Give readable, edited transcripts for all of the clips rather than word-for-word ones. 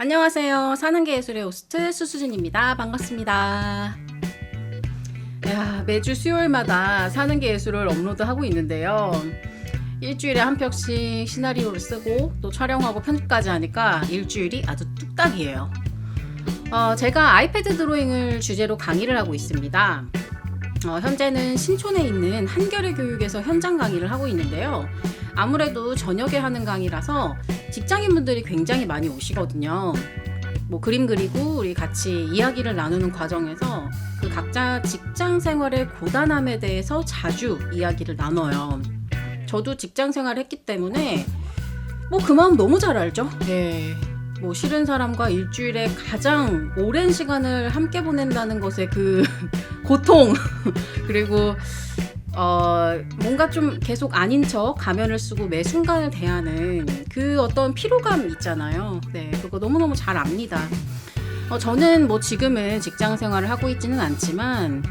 안녕하세요. 사는게 예술의 호스트 수수진입니다. 반갑습니다. 야, 매주 수요일마다 사는게 예술을 업로드하고 있는데요. 일주일에 한 편씩 시나리오를 쓰고 또 촬영하고 편집까지 하니까 일주일이 아주 뚝딱이에요. 제가 아이패드 드로잉을 주제로 강의를 하고 있습니다. 현재는 신촌에 있는 한겨레 교육에서 현장 강의를 하고 있는데요. 아무래도 저녁에 하는 강의라서 직장인분들이 굉장히 많이 오시거든요. 뭐 그림 그리고 우리 같이 이야기를 나누는 과정에서 그 각자 직장 생활의 고단함에 대해서 자주 이야기를 나눠요. 저도 직장 생활을 했기 때문에 뭐 그 마음 너무 잘 알죠. 네. 뭐 싫은 사람과 일주일에 가장 오랜 시간을 함께 보낸다는 것의 그 고통 그리고 뭔가 좀 계속 아닌 척 가면을 쓰고 매 순간을 대하는 그 어떤 피로감 있잖아요. 네, 그거 너무너무 잘 압니다. 저는 뭐 지금은 직장 생활을 하고 있지는 않지만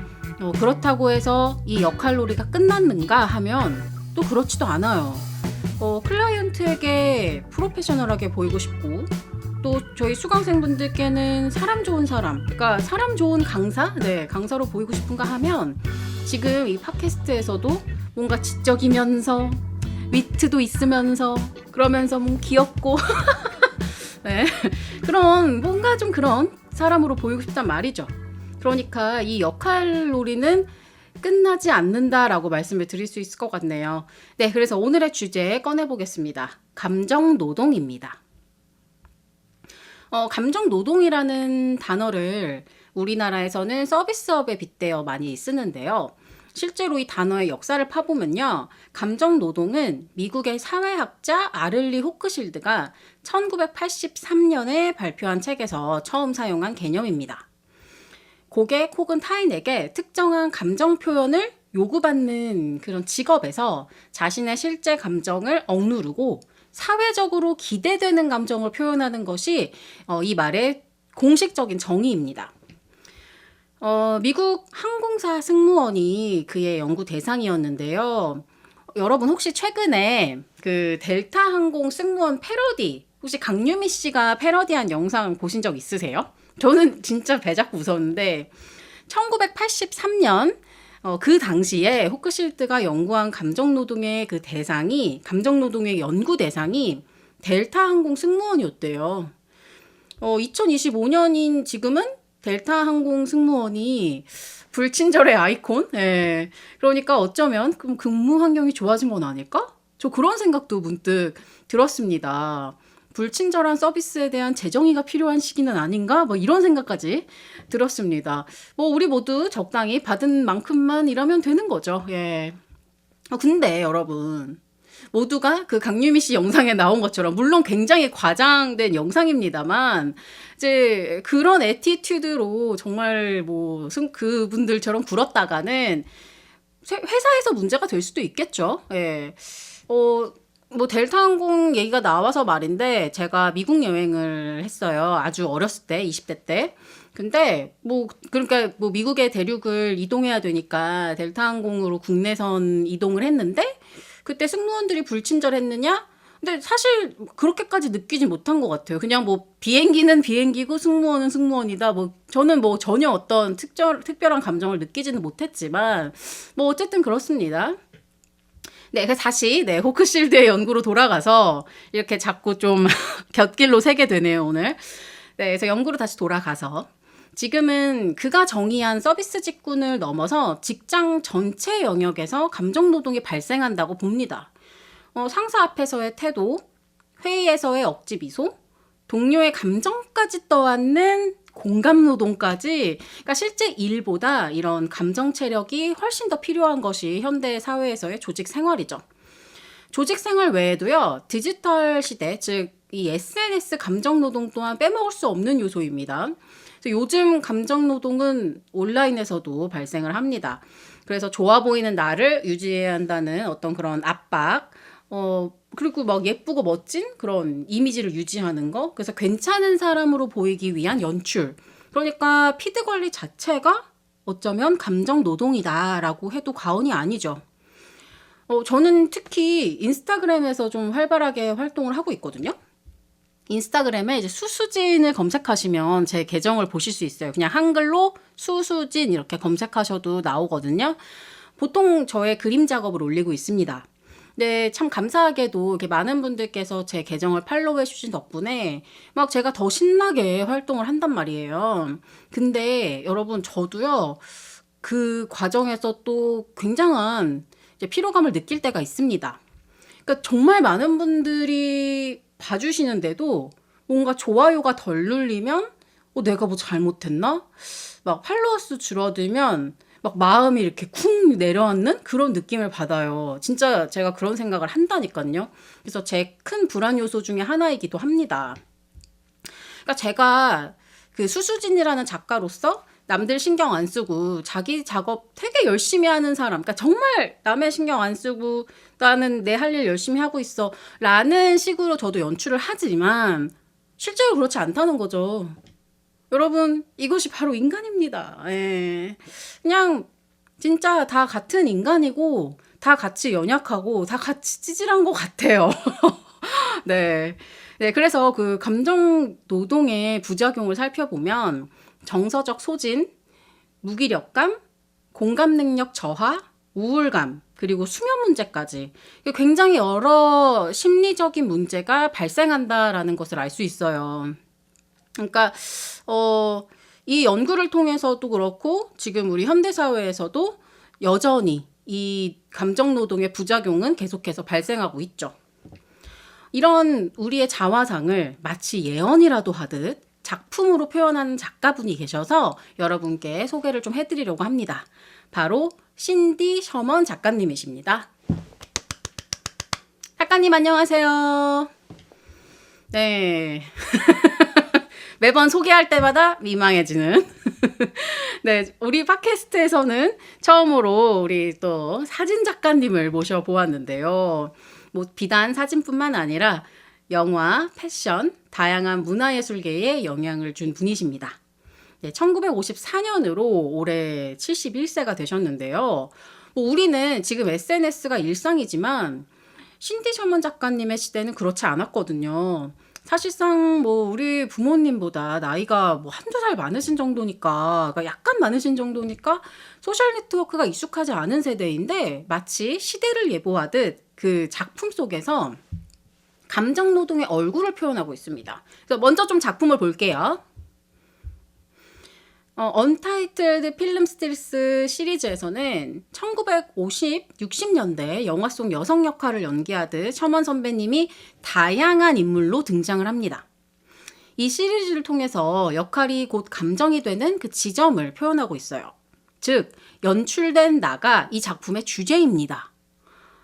그렇다고 해서 이 역할놀이가 끝났는가 하면 또 그렇지도 않아요. 클라이언트에게 프로페셔널하게 보이고 싶고 또 저희 수강생분들께는 사람 좋은 사람, 그러니까 사람 좋은 강사, 네, 강사로 보이고 싶은가 하면 지금 이 팟캐스트에서도 뭔가 지적이면서 위트도 있으면서 그러면서 뭐 귀엽고 네, 그런 뭔가 좀 그런 사람으로 보이고 싶단 말이죠. 그러니까 이 역할놀이는 끝나지 않는다라고 말씀을 드릴 수 있을 것 같네요. 네, 그래서 오늘의 주제 꺼내보겠습니다. 감정노동입니다. 감정노동이라는 단어를 우리나라에서는 서비스업에 빗대어 많이 쓰는데요. 실제로 이 단어의 역사를 파보면요. 감정노동은 미국의 사회학자 아를리 호크실드가 1983년에 발표한 책에서 처음 사용한 개념입니다. 고객 혹은 타인에게 특정한 감정 표현을 요구받는 그런 직업에서 자신의 실제 감정을 억누르고 사회적으로 기대되는 감정을 표현하는 것이 이 말의 공식적인 정의입니다. 미국 항공사 승무원이 그의 연구 대상이었는데요. 여러분 혹시 최근에 그 델타 항공 승무원 패러디 혹시 강유미 씨가 패러디한 영상 보신 적 있으세요? 저는 진짜 배 잡고 웃었는데 1983년 그 당시에 호크실드가 연구한 감정노동의 그 대상이 감정노동의 연구 대상이 델타 항공 승무원이었대요. 2025년인 지금은 델타 항공 승무원이 불친절의 아이콘? 예. 그러니까 어쩌면 그럼 근무 환경이 좋아진 건 아닐까? 저 그런 생각도 문득 들었습니다. 불친절한 서비스에 대한 재정의가 필요한 시기는 아닌가? 뭐 이런 생각까지 들었습니다. 뭐 우리 모두 적당히 받은 만큼만 일하면 되는 거죠. 예. 근데 여러분 모두가 그 강유미 씨 영상에 나온 것처럼 물론 굉장히 과장된 영상입니다만 이제 그런 애티튜드로 정말 뭐 그분들처럼 굴었다가는 회사에서 문제가 될 수도 있겠죠. 예. 뭐 델타항공 얘기가 나와서 말인데 제가 미국 여행을 했어요. 아주 어렸을 때, 20대 때. 근데 뭐 그러니까 뭐 미국의 대륙을 이동해야 되니까 델타항공으로 국내선 이동을 했는데 그때 승무원들이 불친절했느냐? 근데 사실 그렇게까지 느끼지 못한 것 같아요. 그냥 뭐 비행기는 비행기고 승무원은 승무원이다. 뭐 저는 뭐 전혀 어떤 특별한 감정을 느끼지는 못했지만 뭐 어쨌든 그렇습니다. 네, 그래서 다시 호크실드의 연구로 돌아가서 이렇게 자꾸 좀 곁길로 새게 되네요, 오늘. 네, 그래서 연구로 다시 돌아가서 지금은 그가 정의한 서비스 직군을 넘어서 직장 전체 영역에서 감정노동이 발생한다고 봅니다. 상사 앞에서의 태도, 회의에서의 억지 미소, 동료의 감정까지 떠안는 공감노동까지, 그러니까 실제 일보다 이런 감정 체력이 훨씬 더 필요한 것이 현대 사회에서의 조직 생활이죠. 조직 생활 외에도요, 디지털 시대, 즉 이 SNS 감정 노동 또한 빼먹을 수 없는 요소입니다. 그래서 요즘 감정 노동은 온라인에서도 발생을 합니다. 그래서 좋아 보이는 나를 유지해야 한다는 어떤 그런 압박, 그리고 막 예쁘고 멋진 그런 이미지를 유지하는 거. 그래서 괜찮은 사람으로 보이기 위한 연출. 그러니까 피드 관리 자체가 어쩌면 감정 노동이다라고 해도 과언이 아니죠. 저는 특히 인스타그램에서 좀 활발하게 활동을 하고 있거든요. 인스타그램에 이제 수수진을 검색하시면 제 계정을 보실 수 있어요. 그냥 한글로 수수진 이렇게 검색하셔도 나오거든요. 보통 저의 그림 작업을 올리고 있습니다. 네, 참 감사하게도 이렇게 많은 분들께서 제 계정을 팔로우해 주신 덕분에 막 제가 더 신나게 활동을 한단 말이에요. 근데 여러분, 저도요, 그 과정에서 또 굉장한 이제 피로감을 느낄 때가 있습니다. 그러니까 정말 많은 분들이 봐주시는데도 뭔가 좋아요가 덜 눌리면 내가 뭐 잘못했나? 막 팔로워 수 줄어들면 막 마음이 이렇게 쿵 내려앉는 그런 느낌을 받아요. 진짜 제가 그런 생각을 한다니까요. 그래서 제 큰 불안 요소 중에 하나이기도 합니다. 그러니까 제가 그 수수진이라는 작가로서 남들 신경 안 쓰고 자기 작업 되게 열심히 하는 사람, 그러니까 정말 남의 신경 안 쓰고 나는 내 할 일 열심히 하고 있어 라는 식으로 저도 연출을 하지만 실제로 그렇지 않다는 거죠. 여러분, 이것이 바로 인간입니다. 예. 그냥 진짜 다 같은 인간이고 다 같이 연약하고 다 같이 찌질한 것 같아요. 네. 네, 그래서 그 감정 노동의 부작용을 살펴보면 정서적 소진, 무기력감, 공감 능력 저하, 우울감, 그리고 수면 문제까지 굉장히 여러 심리적인 문제가 발생한다라는 것을 알 수 있어요. 그러니까 이 연구를 통해서도 그렇고 지금 우리 현대사회에서도 여전히 이 감정노동의 부작용은 계속해서 발생하고 있죠. 이런 우리의 자화상을 마치 예언이라도 하듯 작품으로 표현하는 작가분이 계셔서 여러분께 소개를 좀 해드리려고 합니다. 바로 신디 셔먼 작가님이십니다. 작가님 안녕하세요. 네. 매번 소개할 때마다 민망해지는 네, 우리 팟캐스트에서는 처음으로 우리 또 사진 작가님을 모셔보았는데요. 뭐 비단 사진뿐만 아니라 영화, 패션, 다양한 문화예술계에 영향을 준 분이십니다. 네, 1954년으로 올해 71세가 되셨는데요. 뭐 우리는 지금 SNS가 일상이지만 신디 셔먼 작가님의 시대는 그렇지 않았거든요. 사실상 뭐 우리 부모님보다 나이가 뭐 한두 살 많으신 정도니까, 그러니까 약간 많으신 정도니까 소셜 네트워크가 익숙하지 않은 세대인데 마치 시대를 예보하듯 그 작품 속에서 감정 노동의 얼굴을 표현하고 있습니다. 그래서 먼저 좀 작품을 볼게요. 언타이틀드 필름 스틸스 시리즈에서는 1950, 60년대 영화 속 여성 역할을 연기하듯 셔먼 선배님이 다양한 인물로 등장을 합니다. 이 시리즈를 통해서 역할이 곧 감정이 되는 그 지점을 표현하고 있어요. 즉, 연출된 나가 이 작품의 주제입니다.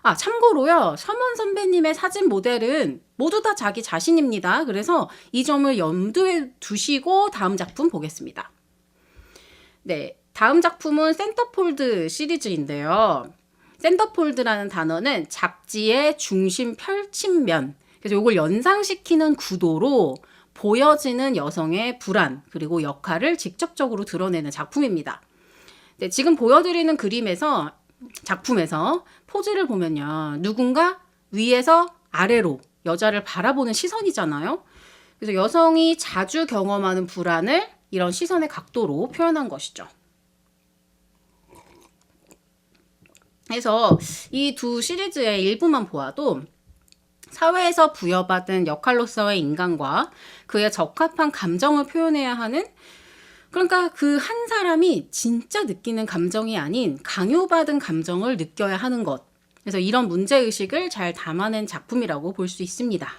아, 참고로요, 셔먼 선배님의 사진 모델은 모두 다 자기 자신입니다. 그래서 이 점을 염두에 두시고 다음 작품 보겠습니다. 네, 다음 작품은 센터폴드 시리즈인데요. 센터폴드라는 단어는 잡지의 중심 펼침면, 그래서 이걸 연상시키는 구도로 보여지는 여성의 불안 그리고 역할을 직접적으로 드러내는 작품입니다. 네, 지금 보여드리는 그림에서 작품에서 포즈를 보면요, 누군가 위에서 아래로 여자를 바라보는 시선이잖아요. 그래서 여성이 자주 경험하는 불안을 이런 시선의 각도로 표현한 것이죠. 그래서 이 두 시리즈의 일부만 보아도 사회에서 부여받은 역할로서의 인간과 그에 적합한 감정을 표현해야 하는, 그러니까 그 한 사람이 진짜 느끼는 감정이 아닌 강요받은 감정을 느껴야 하는 것. 그래서 이런 문제의식을 잘 담아낸 작품이라고 볼 수 있습니다.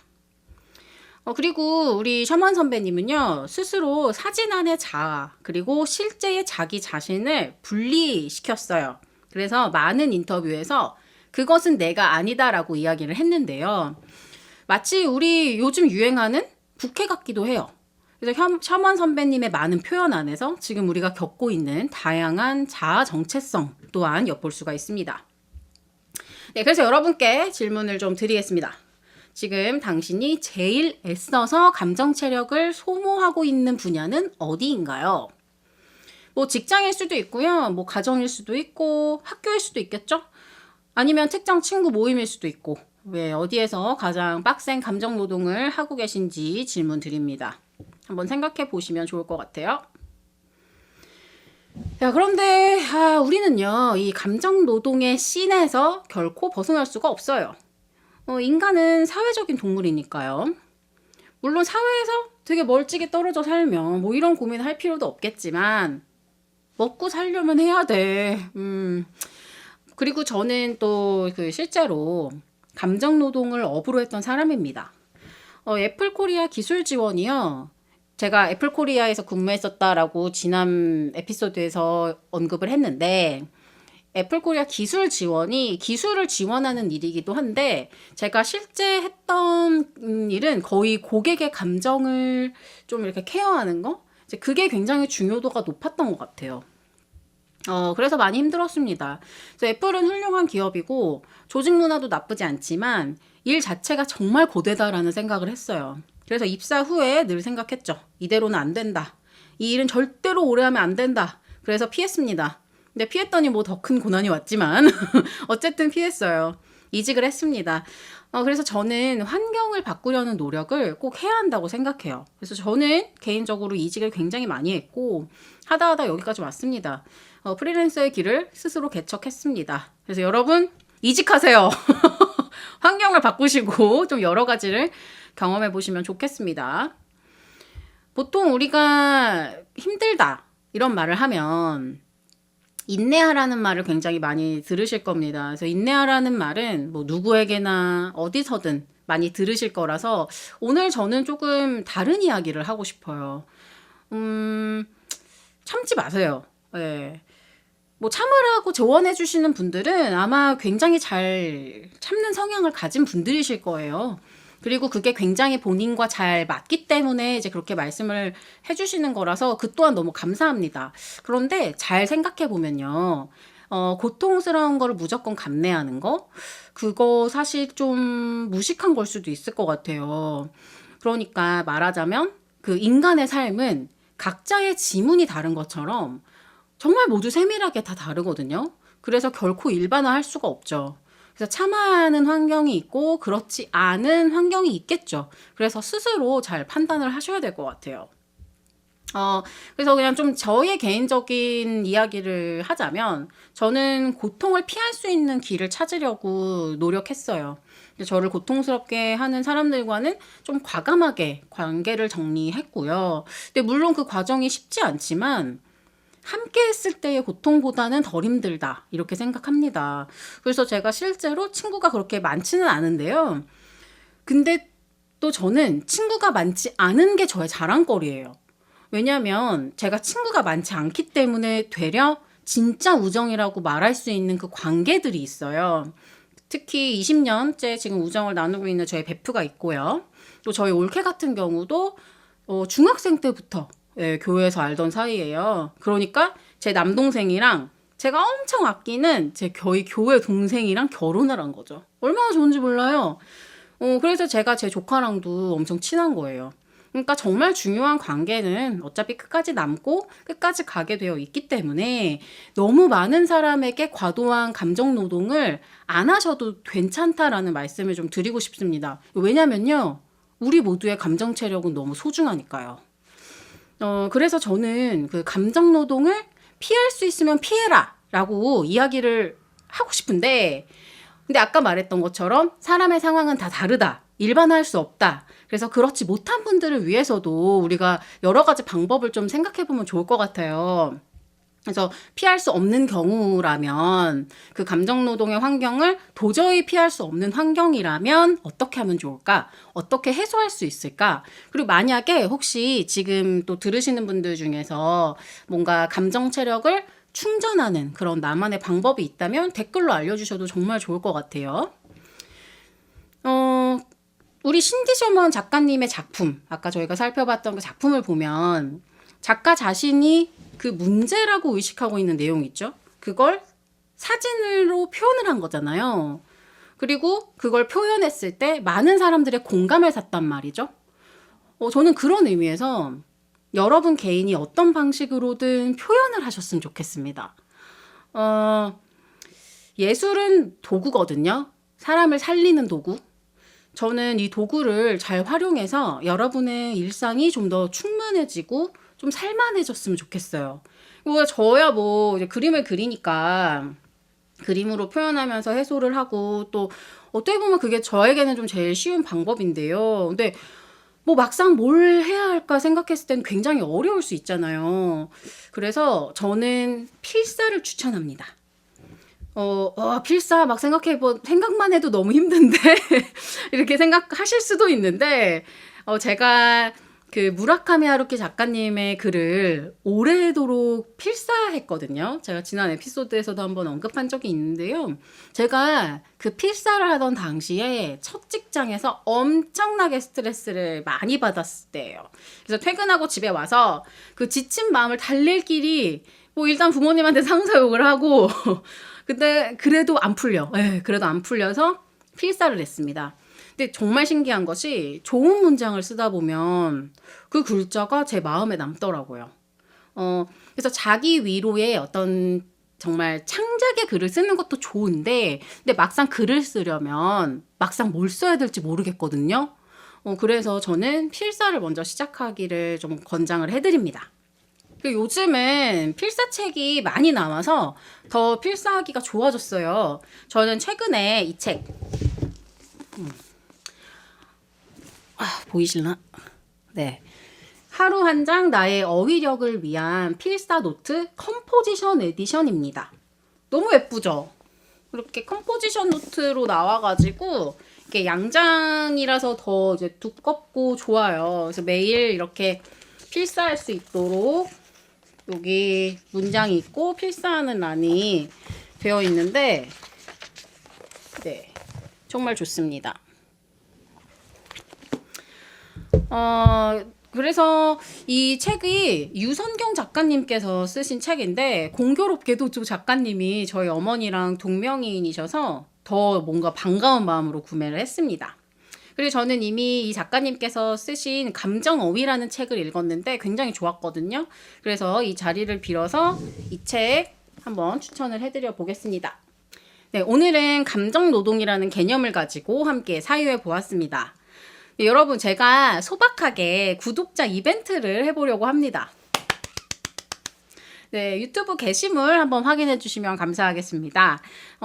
그리고 우리 셔먼 선배님은요, 스스로 사진 안의 자아, 그리고 실제의 자기 자신을 분리시켰어요. 그래서 많은 인터뷰에서 그것은 내가 아니다라고 이야기를 했는데요. 마치 우리 요즘 유행하는 부캐 같기도 해요. 그래서 셔먼 선배님의 많은 표현 안에서 지금 우리가 겪고 있는 다양한 자아 정체성 또한 엿볼 수가 있습니다. 네, 그래서 여러분께 질문을 좀 드리겠습니다. 지금 당신이 제일 애써서 감정 체력을 소모하고 있는 분야는 어디인가요? 뭐 직장일 수도 있고요. 뭐 가정일 수도 있고 학교일 수도 있겠죠? 아니면 특정 친구 모임일 수도 있고 왜 어디에서 가장 빡센 감정 노동을 하고 계신지 질문 드립니다. 한번 생각해 보시면 좋을 것 같아요. 야, 그런데 우리는요, 이 감정 노동의 씬에서 결코 벗어날 수가 없어요. 인간은 사회적인 동물이니까요. 물론 사회에서 되게 멀찍이 떨어져 살면 뭐 이런 고민을 할 필요도 없겠지만 먹고 살려면 해야 돼. 그리고 저는 또 그 실제로 감정 노동을 업으로 했던 사람입니다. 애플 코리아 기술 지원이요. 제가 애플 코리아에서 근무했었다라고 지난 에피소드에서 언급을 했는데, 애플 코리아 기술 지원이 기술을 지원하는 일이기도 한데, 제가 실제 했던 일은 거의 고객의 감정을 좀 이렇게 케어하는 거? 이제 그게 굉장히 중요도가 높았던 것 같아요. 그래서 많이 힘들었습니다. 그래서 애플은 훌륭한 기업이고 조직 문화도 나쁘지 않지만 일 자체가 정말 고되다라는 생각을 했어요. 그래서 입사 후에 늘 생각했죠. 이대로는 안 된다. 이 일은 절대로 오래 하면 안 된다. 그래서 피했습니다. 근데 피했더니 뭐 더 큰 고난이 왔지만 어쨌든 피했어요. 이직을 했습니다. 그래서 저는 환경을 바꾸려는 노력을 꼭 해야 한다고 생각해요. 그래서 저는 개인적으로 이직을 굉장히 많이 했고 하다 여기까지 왔습니다. 프리랜서의 길을 스스로 개척했습니다. 그래서 여러분 이직하세요. 환경을 바꾸시고 좀 여러 가지를 경험해 보시면 좋겠습니다. 보통 우리가 힘들다 이런 말을 하면 인내하라는 말을 굉장히 많이 들으실 겁니다. 그래서 인내하라는 말은 뭐 누구에게나 어디서든 많이 들으실 거라서 오늘 저는 조금 다른 이야기를 하고 싶어요. 참지 마세요. 네. 뭐 참으라고 조언해 주시는 분들은 아마 굉장히 잘 참는 성향을 가진 분들이실 거예요. 그리고 그게 굉장히 본인과 잘 맞기 때문에 이제 그렇게 말씀을 해주시는 거라서 그 또한 너무 감사합니다. 그런데 잘 생각해 보면요. 고통스러운 거를 무조건 감내하는 거? 그거 사실 좀 무식한 걸 수도 있을 것 같아요. 그러니까 말하자면 그 인간의 삶은 각자의 지문이 다른 것처럼 정말 모두 세밀하게 다 다르거든요. 그래서 결코 일반화할 수가 없죠. 그래서 참아야 하는 환경이 있고 그렇지 않은 환경이 있겠죠. 그래서 스스로 잘 판단을 하셔야 될 것 같아요. 그래서 그냥 좀 저의 개인적인 이야기를 하자면 저는 고통을 피할 수 있는 길을 찾으려고 노력했어요. 저를 고통스럽게 하는 사람들과는 좀 과감하게 관계를 정리했고요. 근데 물론 그 과정이 쉽지 않지만 함께 했을 때의 고통보다는 덜 힘들다 이렇게 생각합니다. 그래서 제가 실제로 친구가 그렇게 많지는 않은데요. 근데 또 저는 친구가 많지 않은 게 저의 자랑거리예요. 왜냐하면 제가 친구가 많지 않기 때문에 되려 진짜 우정이라고 말할 수 있는 그 관계들이 있어요. 특히 20년째 지금 우정을 나누고 있는 저희 베프가 있고요. 또 저희 올케 같은 경우도 중학생 때부터 교회에서 알던 사이예요. 그러니까 제 남동생이랑 제가 엄청 아끼는 제 거의 교회 동생이랑 결혼을 한 거죠. 얼마나 좋은지 몰라요. 그래서 제가 제 조카랑도 엄청 친한 거예요. 그러니까 정말 중요한 관계는 어차피 끝까지 남고 끝까지 가게 되어 있기 때문에 너무 많은 사람에게 과도한 감정 노동을 안 하셔도 괜찮다라는 말씀을 좀 드리고 싶습니다. 왜냐면요. 우리 모두의 감정 체력은 너무 소중하니까요. 그래서 저는 그 감정 노동을 피할 수 있으면 피해라 라고 이야기를 하고 싶은데, 근데 아까 말했던 것처럼 사람의 상황은 다 다르다. 일반화할 수 없다. 그래서 그렇지 못한 분들을 위해서도 우리가 여러 가지 방법을 좀 생각해 보면 좋을 것 같아요. 그래서 피할 수 없는 경우라면 그 감정 노동의 환경을 도저히 피할 수 없는 환경이라면 어떻게 하면 좋을까? 어떻게 해소할 수 있을까? 그리고 만약에 혹시 지금 또 들으시는 분들 중에서 뭔가 감정 체력을 충전하는 그런 나만의 방법이 있다면 댓글로 알려주셔도 정말 좋을 것 같아요. 우리 신디 셔먼 작가님의 작품, 아까 저희가 살펴봤던 그 작품을 보면 작가 자신이 그 문제라고 의식하고 있는 내용이 있죠. 그걸 사진으로 표현을 한 거잖아요. 그리고 그걸 표현했을 때 많은 사람들의 공감을 샀단 말이죠. 저는 그런 의미에서 여러분 개인이 어떤 방식으로든 표현을 하셨으면 좋겠습니다. 예술은 도구거든요. 사람을 살리는 도구. 저는 이 도구를 잘 활용해서 여러분의 일상이 좀 더 충만해지고 좀 살만해졌으면 좋겠어요. 뭐 저야 뭐 이제 그림을 그리니까 그림으로 표현하면서 해소를 하고 또 어떻게 보면 그게 저에게는 좀 제일 쉬운 방법인데요. 근데 뭐 막상 뭘 해야 할까 생각했을 땐 굉장히 어려울 수 있잖아요. 그래서 저는 필사를 추천합니다. 필사 막 생각만 해도 너무 힘든데 이렇게 생각하실 수도 있는데 제가 그 무라카미 하루키 작가님의 글을 오래도록 필사했거든요. 제가 지난 에피소드에서도 한번 언급한 적이 있는데요. 제가 그 필사를 하던 당시에 첫 직장에서 엄청나게 스트레스를 많이 받았을 때예요. 그래서 퇴근하고 집에 와서 그 지친 마음을 달랠 길이 뭐 일단 부모님한테 상사욕을 하고 근데 그래도 안 풀려. 네, 그래도 안 풀려서 필사를 했습니다. 근데 정말 신기한 것이 좋은 문장을 쓰다 보면 그 글자가 제 마음에 남더라고요. 그래서 자기 위로의 어떤 정말 창작의 글을 쓰는 것도 좋은데, 근데 막상 글을 쓰려면 막상 뭘 써야 될지 모르겠거든요. 그래서 저는 필사를 먼저 시작하기를 좀 권장을 해드립니다. 요즘은 필사책이 많이 나와서 더 필사하기가 좋아졌어요. 저는 최근에 이 책, 보이실나? 네. 하루 한 장 나의 어휘력을 위한 필사 노트 컴포지션 에디션입니다. 너무 예쁘죠? 이렇게 컴포지션 노트로 나와가지고 이게 양장이라서 더 이제 두껍고 좋아요. 그래서 매일 이렇게 필사할 수 있도록 여기 문장이 있고 필사하는 란이 되어 있는데 네, 정말 좋습니다. 그래서 이 책이 유선경 작가님께서 쓰신 책인데 공교롭게도 또 작가님이 저희 어머니랑 동명이인이셔서 더 뭔가 반가운 마음으로 구매를 했습니다. 그리고 저는 이미 이 작가님께서 쓰신 감정어휘라는 책을 읽었는데 굉장히 좋았거든요. 그래서 이 자리를 빌어서 이 책 한번 추천을 해드려 보겠습니다. 네, 오늘은 감정노동이라는 개념을 가지고 함께 사유해 보았습니다. 네, 여러분 제가 소박하게 구독자 이벤트를 해보려고 합니다. 네, 유튜브 게시물 한번 확인해 주시면 감사하겠습니다.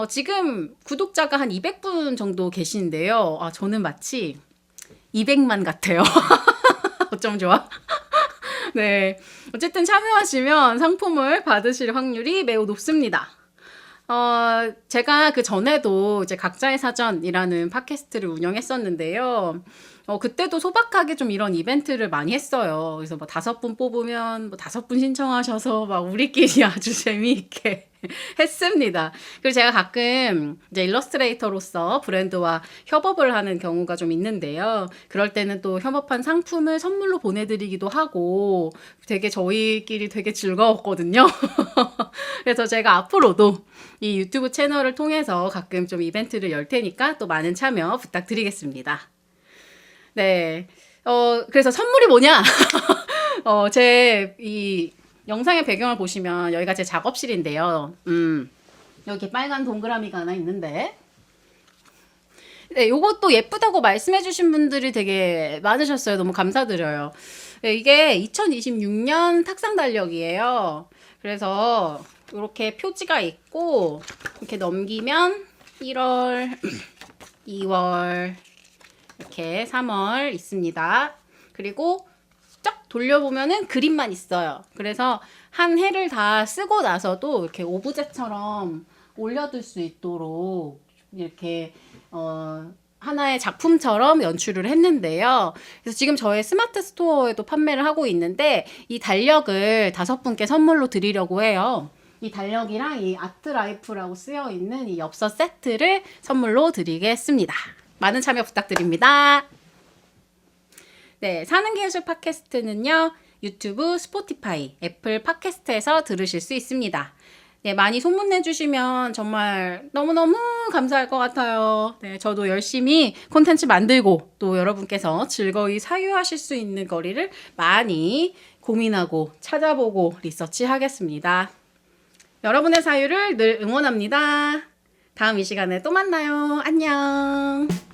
지금 구독자가 한 200분 정도 계시는데요. 저는 마치 200만 같아요. 어쩜 좋아? 네, 어쨌든 참여하시면 상품을 받으실 확률이 매우 높습니다. 제가 그 전에도 이제 각자의 사전이라는 팟캐스트를 운영했었는데요. 그때도 소박하게 좀 이런 이벤트를 많이 했어요. 그래서 뭐 5분 뽑으면 뭐 5분 신청하셔서 막 우리끼리 아주 재미있게 했습니다. 그리고 제가 가끔 이제 일러스트레이터로서 브랜드와 협업을 하는 경우가 좀 있는데요. 그럴 때는 또 협업한 상품을 선물로 보내드리기도 하고 되게 저희끼리 되게 즐거웠거든요. 그래서 제가 앞으로도 이 유튜브 채널을 통해서 가끔 좀 이벤트를 열 테니까 또 많은 참여 부탁드리겠습니다. 네. 그래서 선물이 뭐냐? 제 이 영상의 배경을 보시면 여기가 제 작업실인데요. 여기 빨간 동그라미가 하나 있는데. 네, 요것도 예쁘다고 말씀해 주신 분들이 되게 많으셨어요. 너무 감사드려요. 네, 이게 2026년 탁상 달력이에요. 그래서 이렇게 표지가 있고 이렇게 넘기면 1월, 2월, 이렇게 3월 있습니다. 그리고 쫙 돌려보면은 그림만 있어요. 그래서 한 해를 다 쓰고 나서도 이렇게 오브제처럼 올려둘 수 있도록 이렇게 하나의 작품처럼 연출을 했는데요. 그래서 지금 저의 스마트 스토어에도 판매를 하고 있는데 이 달력을 5분께 선물로 드리려고 해요. 이 달력이랑 이 아트라이프라고 쓰여 있는 이 엽서 세트를 선물로 드리겠습니다. 많은 참여 부탁드립니다. 네, 사는 기술 팟캐스트는요, 유튜브, 스포티파이, 애플 팟캐스트에서 들으실 수 있습니다. 네, 많이 소문내 주시면 정말 너무너무 감사할 것 같아요. 네, 저도 열심히 콘텐츠 만들고 또 여러분께서 즐거이 사유하실 수 있는 거리를 많이 고민하고 찾아보고 리서치 하겠습니다. 여러분의 사유를 늘 응원합니다. 다음 이 시간에 또 만나요. 안녕.